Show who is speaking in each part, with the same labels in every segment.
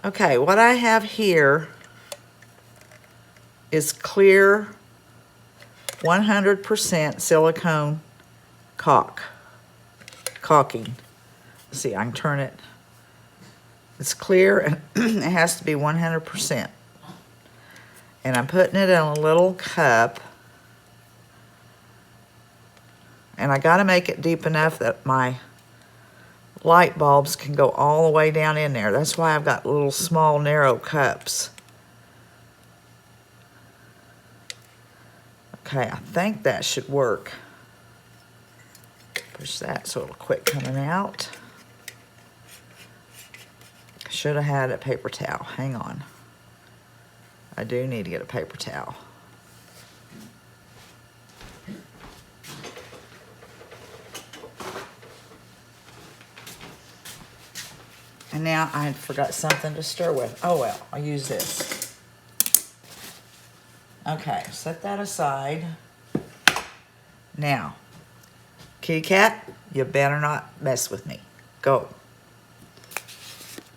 Speaker 1: Okay, what I have here is clear 100% silicone caulking. Let's see, I can turn it. It's clear and it has to be 100%. And I'm putting it in a little cup. And I gotta make it deep enough that my light bulbs can go all the way down in there. That's why I've got little small narrow cups. Okay, I think that should work. Push that so it'll quit coming out. Should have had a paper towel. Hang on. I do need to get a paper towel. And now I forgot something to stir with. Oh well, I'll use this. Okay, set that aside. Now, kitty cat, you better not mess with me. Go.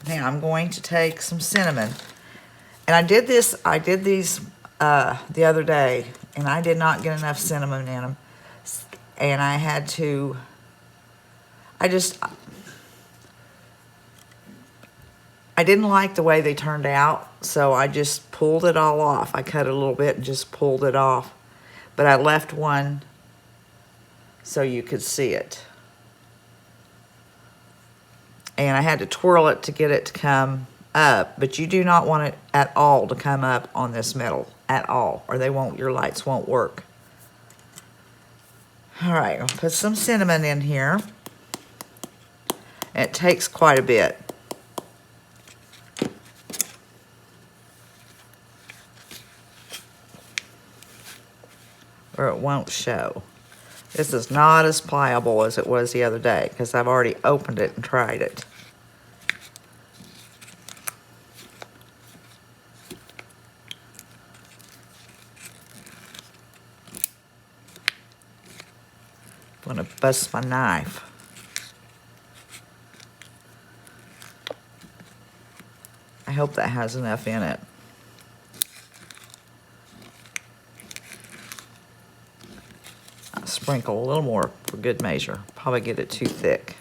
Speaker 1: Now I'm going to take some cinnamon. And I did these the other day, and I did not get enough cinnamon in them. And I had to, I didn't like the way they turned out, so I just pulled it all off. I cut a little bit and just pulled it off. But I left one so you could see it. And I had to twirl it to get it to come up, but you do not want it at all to come up on this metal at all, or your lights won't work. All right, I'll put some cinnamon in here. It takes quite a bit. Or it won't show. This is not as pliable as it was the other day because I've already opened it and tried it. I'm gonna bust my knife. I hope that has enough in it. I'll sprinkle a little more for good measure. Probably get it too thick.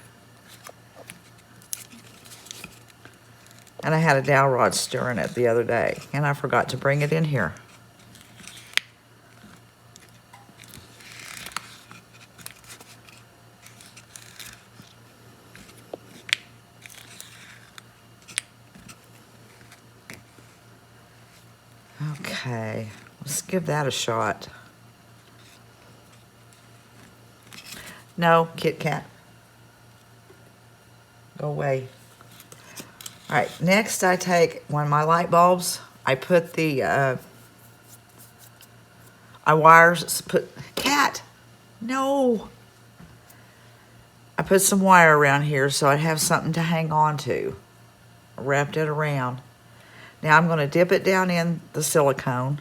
Speaker 1: And I had a dowel rod stirring it the other day, and I forgot to bring it in here. Okay, let's give that a shot. No, Kit Kat. Go away. All right, next I take one of my light bulbs. I put Cat, no. I put some wire around here so I'd have something to hang on to. I wrapped it around. Now I'm gonna dip it down in the silicone.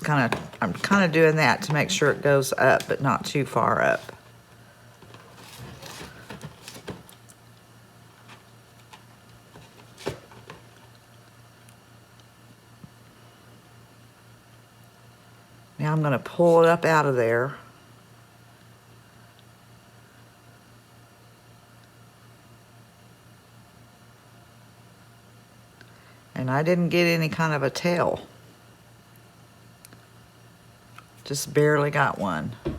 Speaker 1: I'm kind of doing that to make sure it goes up, but not too far up. Now I'm going to pull it up out of there. And I didn't get any kind of a tail. Just barely got one. I'm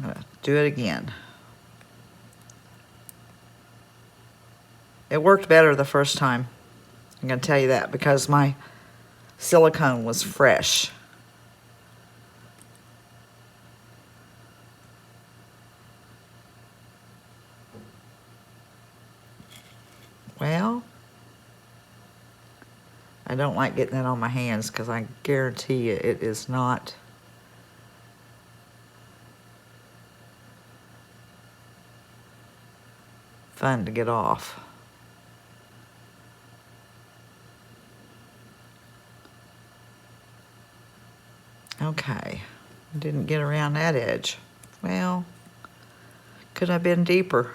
Speaker 1: going to do it again. It worked better the first time. I'm going to tell you that because my silicone was fresh. Well, I don't like getting it on my hands because I guarantee you it is not fun to get off. Okay, didn't get around that edge. Well, could have been deeper.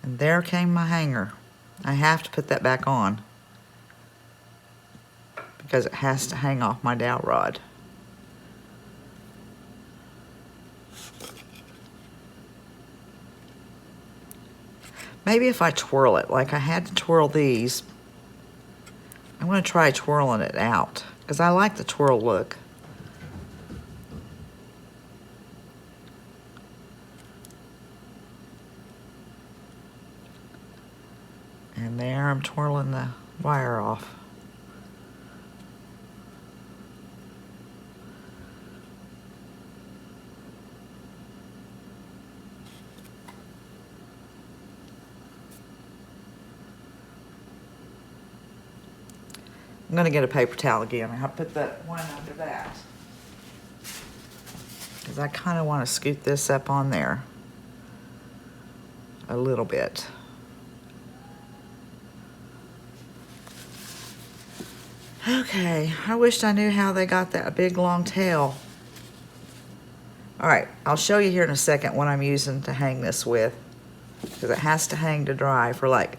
Speaker 1: And there came my hanger. I have to put that back on because it has to hang off my dowel rod. Maybe if I twirl it, like I had to twirl these, I'm going to try twirling it out because I like the twirl look. And there I'm twirling the wire off. I'm gonna get a paper towel again. I'll put that one under that. Because I kind of want to scoot this up on there a little bit. Okay, I wished I knew how they got that big long tail. All right, I'll show you here in a second what I'm using to hang this with, because it has to hang to dry for like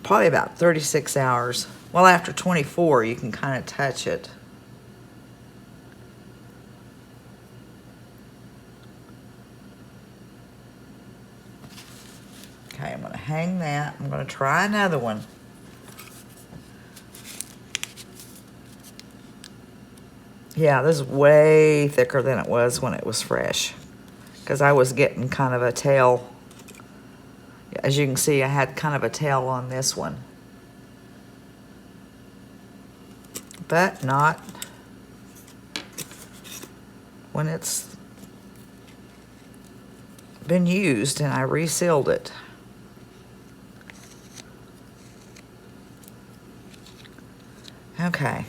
Speaker 1: probably about 36 hours. Well, after 24, you can kind of touch it. Okay, I'm gonna hang that. I'm gonna try another one. Yeah, this is way thicker than it was when it was fresh, because I was getting kind of a tail. As you can see, I had kind of a tail on this one, but not when it's been used and I resealed it. Okay,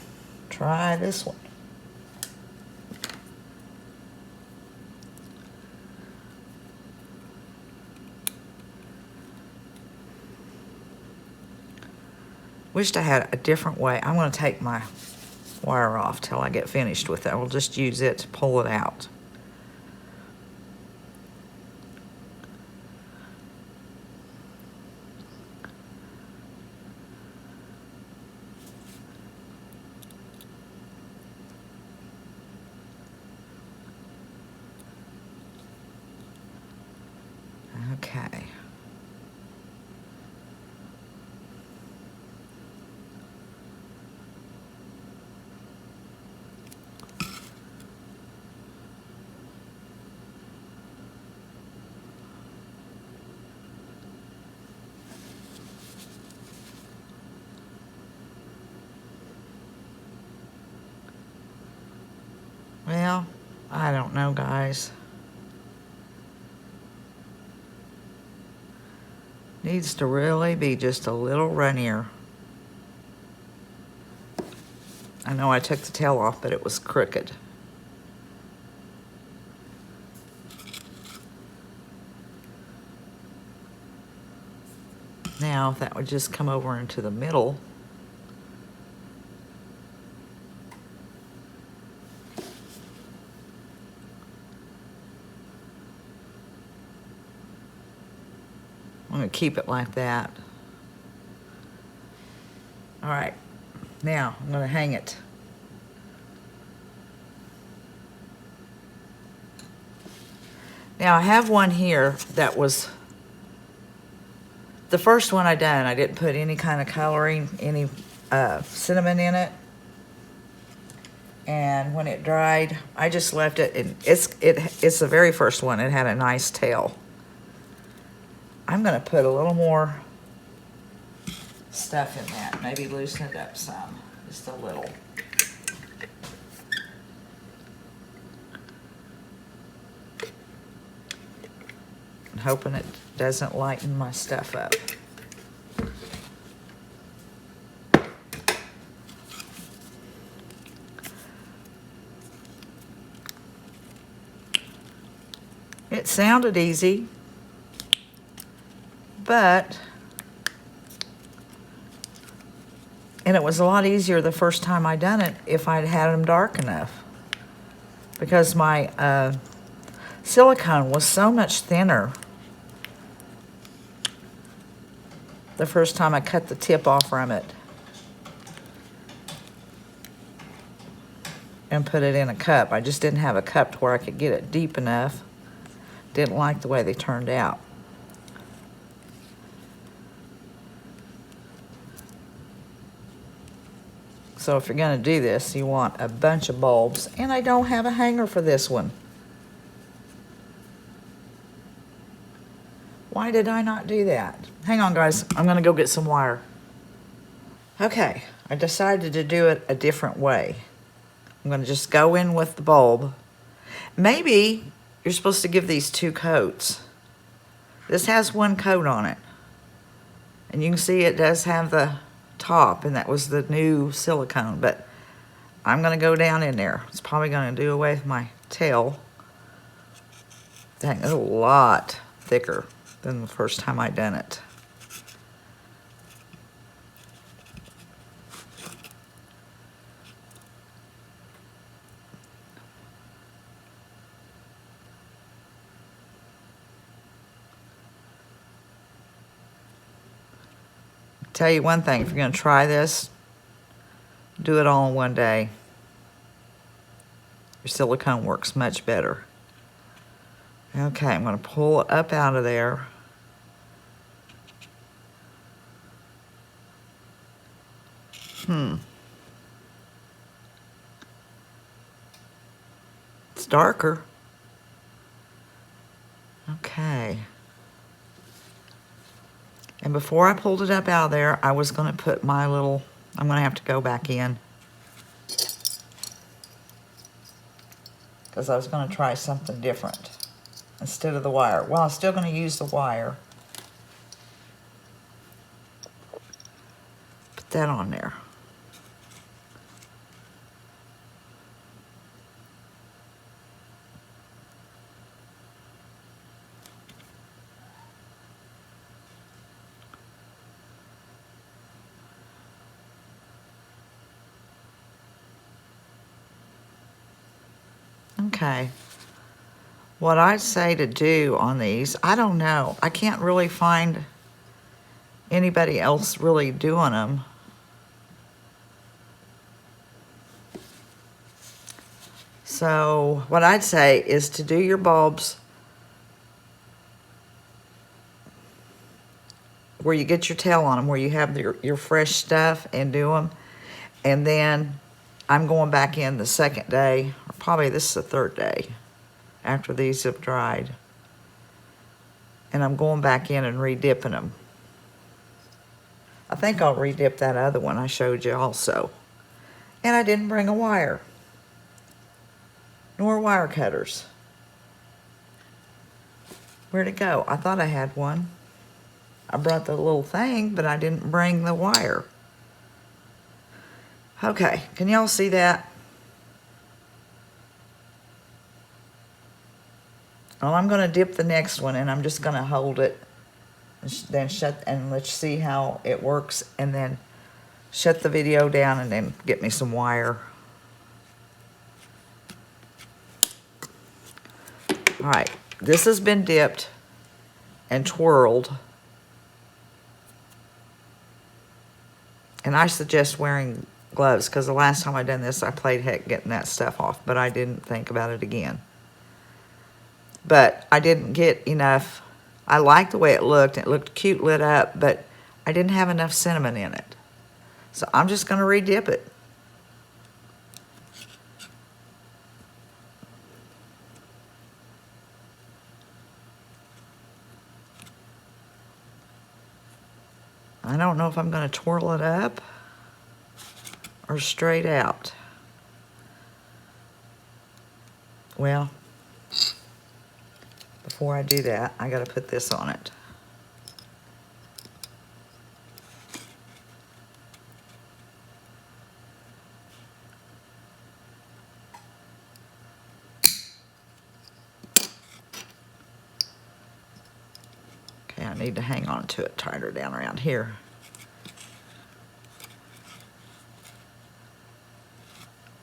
Speaker 1: try this one. Wished I had a different way. I'm going to take my wire off till I get finished with it. I will just use it to pull it out. Okay. Well, I don't know, guys. Needs to really be just a little runnier. I know I took the tail off, but it was crooked. Now, if that would just come over into the middle. I'm going to keep it like that. All right, now I'm going to hang it. Now I have one here that was the first one I done. I didn't put any kind of coloring, any cinnamon in it. And when it dried, I just left it, and it's the very first one. It had a nice tail. I'm gonna put a little more stuff in that, maybe loosen it up some, just a little. I'm hoping it doesn't lighten my stuff up. It sounded easy, and it was a lot easier the first time I done it if I'd had them dark enough. because my silicone was so much thinner the first time I cut the tip off from it and put it in a cup. I just didn't have a cup to where I could get it deep enough. Didn't like the way they turned out. So if you're gonna do this, you want a bunch of bulbs, and I don't have a hanger for this one. Why did I not do that? Hang on, guys, I'm gonna go get some wire. Okay, I decided to do it a different way. I'm gonna just go in with the bulb. Maybe you're supposed to give these 2 coats. This has 1 coat on it. And you can see it does have the top, and that was the new silicone, but I'm gonna go down in there. It's probably gonna do away with my tail. Dang, it's a lot thicker than the first time I done it. Tell you one thing, if you're gonna try this, do it all in one day. Your silicone works much better. Okay, I'm gonna pull it up out of there. It's darker. Okay. And before I pulled it up out of there, I was gonna put my little, I'm gonna have to go back in, because I was gonna try something different instead of the wire. Well, I'm still gonna use the wire. Put that on there. Okay. What I'd say to do on these, I don't know. I can't really find anybody else really doing them. So what I'd say is to do your bulbs where you get your tail on them, where you have your fresh stuff, and do them. And then I'm going back in the second day, or probably this is the third day after these have dried. And I'm going back in and re-dipping them. I think I'll re-dip that other one I showed you also. And I didn't bring a wire, nor wire cutters. Where'd it go? I thought I had one. I brought the little thing, but I didn't bring the wire. Okay, can y'all see that? Well, I'm gonna dip the next one, and I'm just gonna hold it, and then shut, and let's see how it works, and then shut the video down, and then get me some wire. All right, this has been dipped and twirled. And I suggest wearing gloves, because the last time I done this, I played heck getting that stuff off, but I didn't think about it again. But I didn't get enough. I liked the way it looked cute lit up, but I didn't have enough cinnamon in it. So I'm just gonna re-dip it. I don't know if I'm gonna twirl it up or straight out. Well, before I do that, I gotta put this on it. Okay, I need to hang on to it tighter down around here.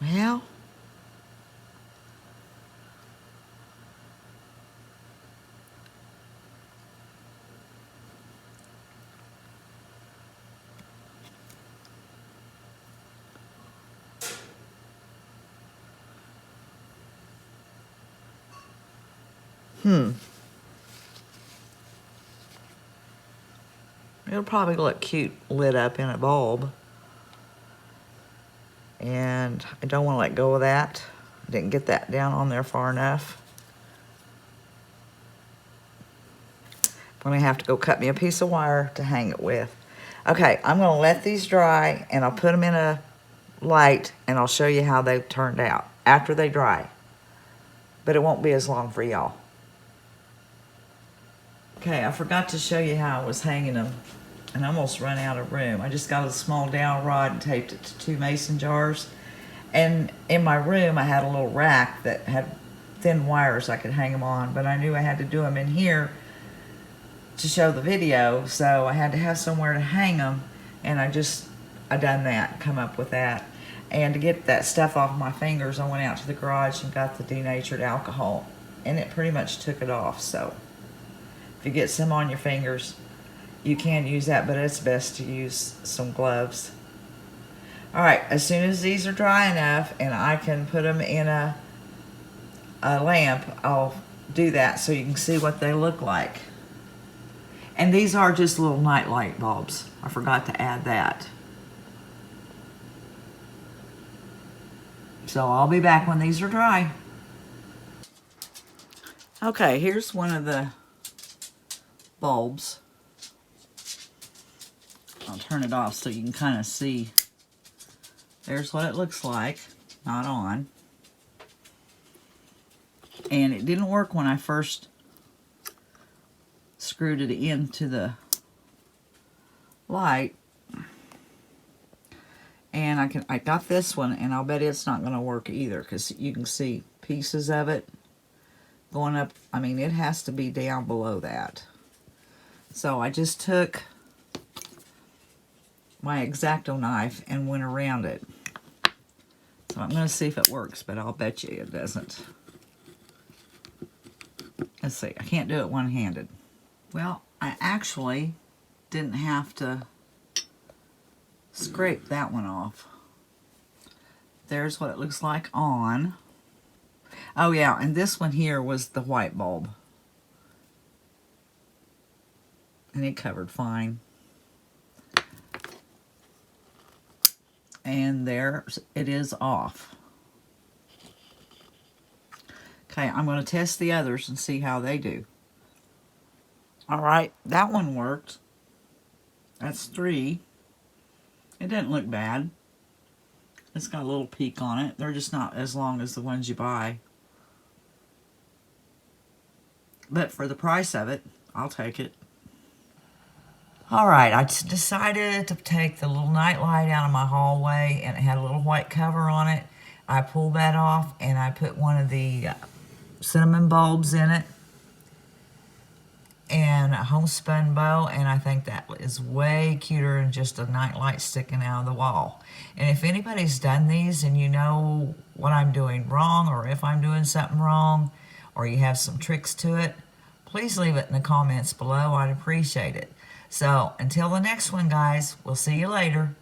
Speaker 1: Well, It'll probably look cute lit up in a bulb. And I don't want to let go of that. I didn't get that down on there far enough. I'm gonna have to go cut me a piece of wire to hang it with. Okay, I'm gonna let these dry and I'll put them in a light and I'll show you how they've turned out after they dry. But it won't be as long for y'all. Okay, I forgot to show you how I was hanging them and I almost run out of room. I just got a small dowel rod and taped it to 2 mason jars. And in my room, I had a little rack that had thin wires I could hang them on, but I knew I had to do them in here to show the video, so I had to have somewhere to hang them, and I done that, come up with that. And to get that stuff off my fingers, I went out to the garage and got the denatured alcohol, and it pretty much took it off. So if you get some on your fingers, you can use that, but it's best to use some gloves. All right, as soon as these are dry enough and I can put them in a lamp, I'll do that so you can see what they look like. And these are just little night light bulbs. I forgot to add that. So I'll be back when these are dry. Okay, here's one of the bulbs. I'll turn it off so you can kind of see. There's what it looks like, not on. And it didn't work when I first screwed it into the light. And I got this one, and I'll bet it's not going to work either, because you can see pieces of it going up. I mean, it has to be down below that. So I just took my X-Acto knife and went around it. So I'm going to see if it works, but I'll bet you it doesn't. Let's see, I can't do it one-handed. Well, I actually didn't have to scrape that one off. There's what it looks like on. Oh yeah, and this one here was the white bulb. And it covered fine. And there it is off. Okay, I'm going to test the others and see how they do. Alright, that one worked. That's 3. It didn't look bad. It's got a little peak on it. They're just not as long as the ones you buy. But for the price of it, I'll take it. Alright, I decided to take the little night light out of my hallway, and it had a little white cover on it. I pulled that off and I put one of the cinnamon bulbs in it and a homespun bow, and I think that is way cuter than just a night light sticking out of the wall. And if anybody's done these and you know what I'm doing wrong, or if I'm doing something wrong, or you have some tricks to it, please leave it in the comments below. I'd appreciate it. So until the next one, guys, we'll see you later.